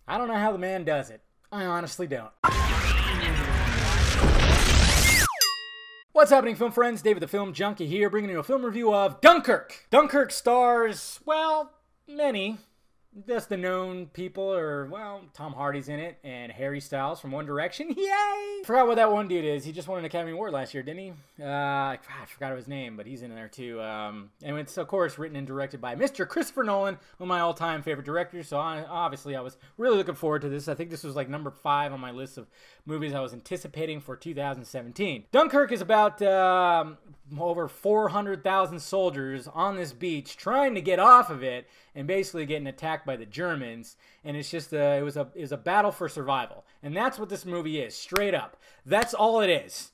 I don't know how the man does it. I honestly don't. What's happening, film friends? David the Film Junkie here, bringing you a film review of Dunkirk. Dunkirk stars, well, many. Just the known people are, well, Tom Hardy's in it, and Harry Styles from One Direction. Yay! Forgot what that one dude is. He just won an Academy Award last year, didn't he? I forgot his name, but he's in there too. And it's, of course, written and directed by Mr. Christopher Nolan, one of my all-time favorite directors. So obviously, I was really looking forward to this. I think this was like number 5 on my list of movies I was anticipating for 2017. Dunkirk is about over 400,000 soldiers on this beach trying to get off of it and basically getting attacked by the Germans, and it's just it was a battle for survival, and that's what this movie is, straight up. That's all it is.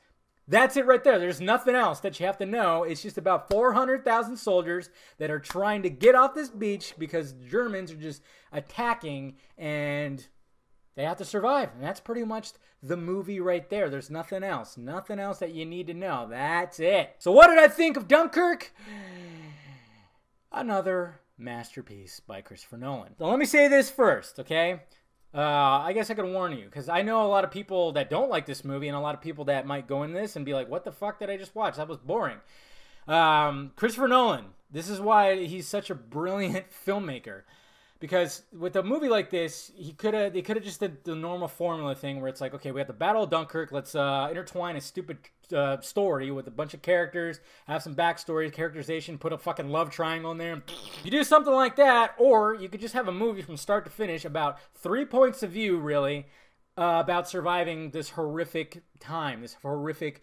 That's it right there. There's nothing else that you have to know. It's just about 400,000 soldiers that are trying to get off this beach because the Germans are just attacking, and they have to survive, and that's pretty much the movie right there. There's nothing else. Nothing else that you need to know. That's it. So what did I think of Dunkirk? Another masterpiece by Christopher Nolan. So let me say this first, okay? I guess I could warn you, because I know a lot of people that don't like this movie and a lot of people that might go in this and be like, what the fuck did I just watch? That was boring. Christopher Nolan, this is why he's such a brilliant filmmaker. Because with a movie like this, they could have just did the normal formula thing where it's like, okay, we have the Battle of Dunkirk. Let's intertwine a stupid story with a bunch of characters, have some backstory, characterization, put a fucking love triangle in there. You do something like that, or you could just have a movie from start to finish about 3 points of view, really, about surviving this horrific time, this horrific.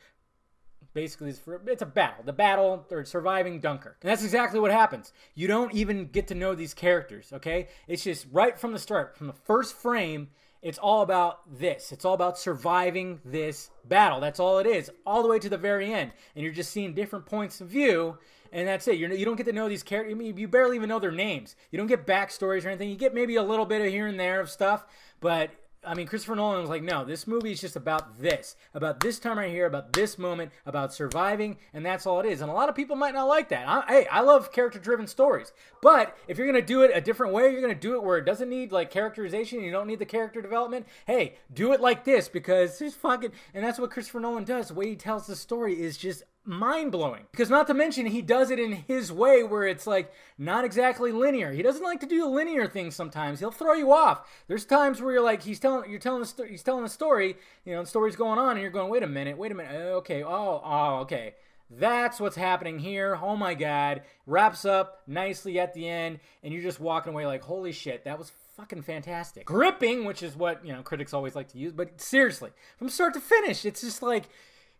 Basically, it's a battle. The battle, or surviving Dunkirk. And that's exactly what happens. You don't even get to know these characters, okay? It's just right from the start, from the first frame, it's all about this. It's all about surviving this battle. That's all it is, all the way to the very end. And you're just seeing different points of view, and that's it. You don't get to know these characters. I mean, you barely even know their names. You don't get backstories or anything. You get maybe a little bit of here and there of stuff, but I mean, Christopher Nolan was like, no, this movie is just about this time right here, about this moment, about surviving, and that's all it is. And a lot of people might not like that. I love character-driven stories, but if you're going to do it a different way, you're going to do it where it doesn't need, like, characterization, you don't need the character development, hey, do it like this, because it's fucking, and that's what Christopher Nolan does. The way he tells the story is just mind-blowing. Because not to mention, he does it in his way where it's like not exactly linear. He doesn't like to do linear things sometimes. He'll throw you off. There's times where you're like, he's telling a story, you know, the story's going on and you're going, wait a minute, okay, okay. That's what's happening here. Oh my God. Wraps up nicely at the end and you're just walking away like, holy shit, that was fucking fantastic. Gripping, which is what, you know, critics always like to use, but seriously, from start to finish, it's just like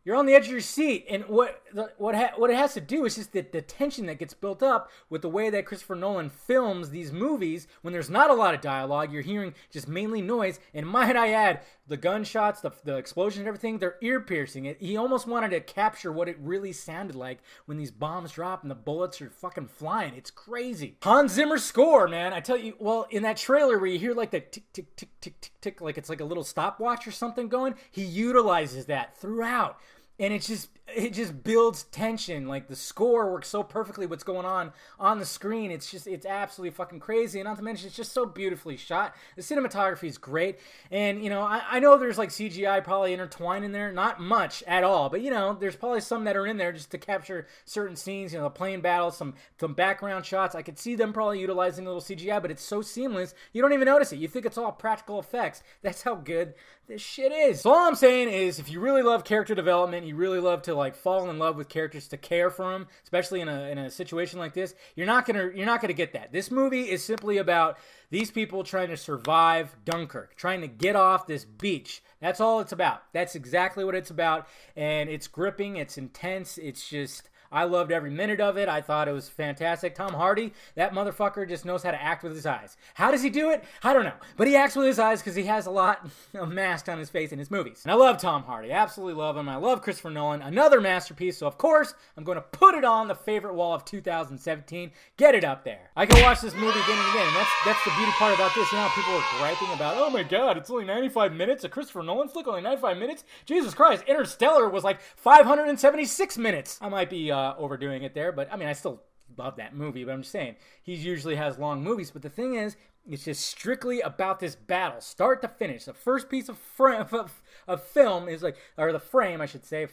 you're on the edge of your seat, and what it has to do is just the tension that gets built up with the way that Christopher Nolan films these movies. When there's not a lot of dialogue, you're hearing just mainly noise, and might I add, the gunshots, the explosions and everything, they're ear-piercing. He almost wanted to capture what it really sounded like when these bombs drop and the bullets are fucking flying. It's crazy. Hans Zimmer score, man. I tell you, well, in that trailer where you hear like the tick, tick, tick, tick, tick, tick, like it's like a little stopwatch or something going, he utilizes that throughout. And it just builds tension. Like the score works so perfectly what's going on the screen. It's absolutely fucking crazy. And not to mention, it's just so beautifully shot. The cinematography is great. And, you know, I know there's like CGI probably intertwined in there. Not much at all. But, you know, there's probably some that are in there just to capture certain scenes. You know, the plane battles, some background shots. I could see them probably utilizing a little CGI, but it's so seamless, you don't even notice it. You think it's all practical effects. That's how good this shit is. So all I'm saying is, if you really love character development, you really love to like fall in love with characters, to care for them, especially in a situation like this, you're not gonna get that. This movie is simply about these people trying to survive Dunkirk, trying to get off this beach. That's all it's about. That's exactly what it's about, and it's gripping, it's intense, it's just, I loved every minute of it. I thought it was fantastic. Tom Hardy, that motherfucker just knows how to act with his eyes. How does he do it? I don't know. But he acts with his eyes because he has a lot of mask on his face in his movies. And I love Tom Hardy. Absolutely love him. I love Christopher Nolan. Another masterpiece. So, of course, I'm going to put it on the favorite wall of 2017. Get it up there. I can watch this movie again and again. And that's the beauty part about this. You know, people are griping about, oh my God, it's only 95 minutes. A Christopher Nolan flick, only 95 minutes? Jesus Christ. Interstellar was like 576 minutes. I might be overdoing it there, but I mean, I still love that movie, but I'm just saying, he usually has long movies. But the thing is, it's just strictly about this battle, start to finish. The first piece of film is like, or the frame, I should say,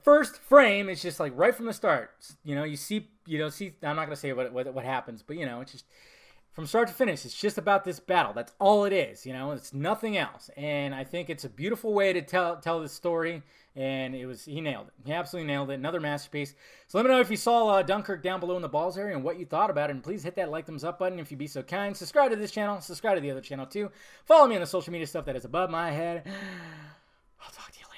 first frame is just like right from the start. You see, I'm not going to say what happens, but it's just from start to finish, it's just about this battle. That's all it is, it's nothing else. And I think it's a beautiful way to tell this story. And he nailed it. He absolutely nailed it. Another masterpiece. So let me know if you saw Dunkirk down below in the balls area and what you thought about it. And please hit that like, thumbs up button if you'd be so kind. Subscribe to this channel. Subscribe to the other channel too. Follow me on the social media stuff that is above my head. I'll talk to you later.